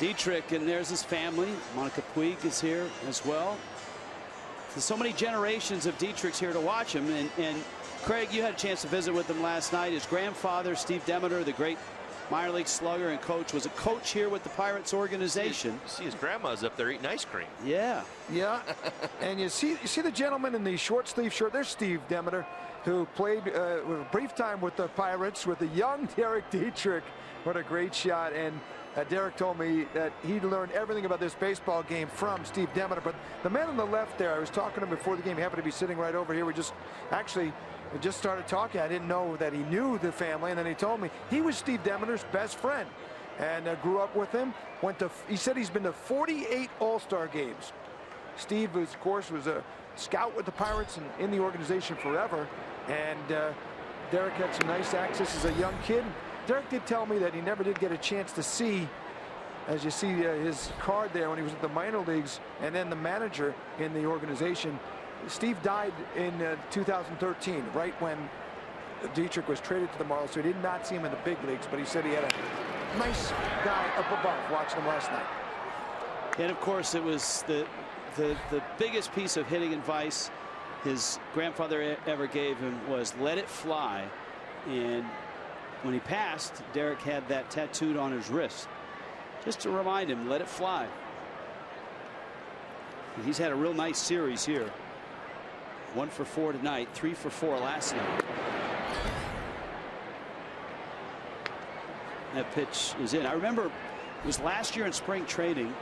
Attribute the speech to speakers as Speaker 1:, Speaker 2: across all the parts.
Speaker 1: Dietrich, and there's his family. Monica Puig is here as well. There's so many generations of Dietrichs here to watch him. And Craig, you had a chance to visit with him last night. His grandfather, Steve Demeter, the great minor league slugger and coach, was a coach here with the Pirates organization.
Speaker 2: See his grandma's up there eating ice cream.
Speaker 3: Yeah. And you see the gentleman in the short sleeve shirt. There's Steve Demeter, who played a brief time with the Pirates with the young Derek Dietrich. What a great shot. And Derek told me that he learned everything about this baseball game from Steve Demeter. But the man on the left there, I was talking to him before the game. He happened to be sitting right over here. We just started talking. I didn't know that he knew the family, and then he told me he was Steve Demeter's best friend and grew up with him. He said he's been to 48 All-Star games. Steve, of course, was a scout with the Pirates and in the organization forever. And Derek had some nice access as a young kid. Derek did tell me that he never did get a chance to see, as you see his card there, when he was at the minor leagues and then the manager in the organization. Steve died in 2013, right when Dietrich was traded to the Marlins, so he did not see him in the big leagues, but he said he had a nice guy up above watching him last night.
Speaker 1: And of course, it was the biggest piece of hitting advice his grandfather ever gave him was let it fly. And when he passed, Derek had that tattooed on his wrist just to remind him, let it fly. And he's had a real nice series here. 1 for 4 tonight, 3 for 4 last night. That pitch is in. I remember it was last year in spring training.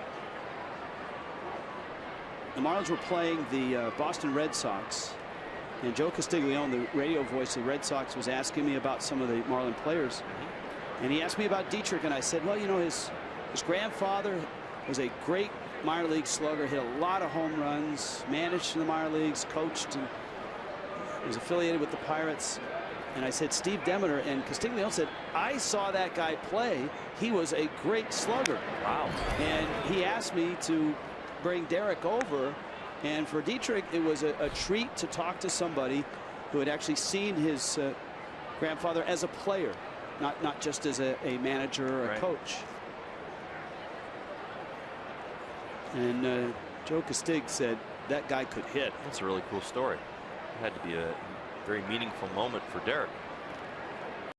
Speaker 1: The Marlins were playing the Boston Red Sox, and Joe Castiglione, the radio voice of the Red Sox, was asking me about some of the Marlin players. And he asked me about Dietrich, and I said, well, you know, his grandfather was a great minor league slugger, hit a lot of home runs, managed in the minor leagues, coached, and was affiliated with the Pirates. And I said, Steve Demeter, and Castiglione said, I saw that guy play. He was a great slugger.
Speaker 2: Wow.
Speaker 1: And he asked me to bring Derek over, and for Dietrich it was a treat to talk to somebody who had actually seen his grandfather as a player, not just as a manager or a coach. And Joe Castig said that guy could hit.
Speaker 2: That's a really cool story. It had to be a very meaningful moment for Derek.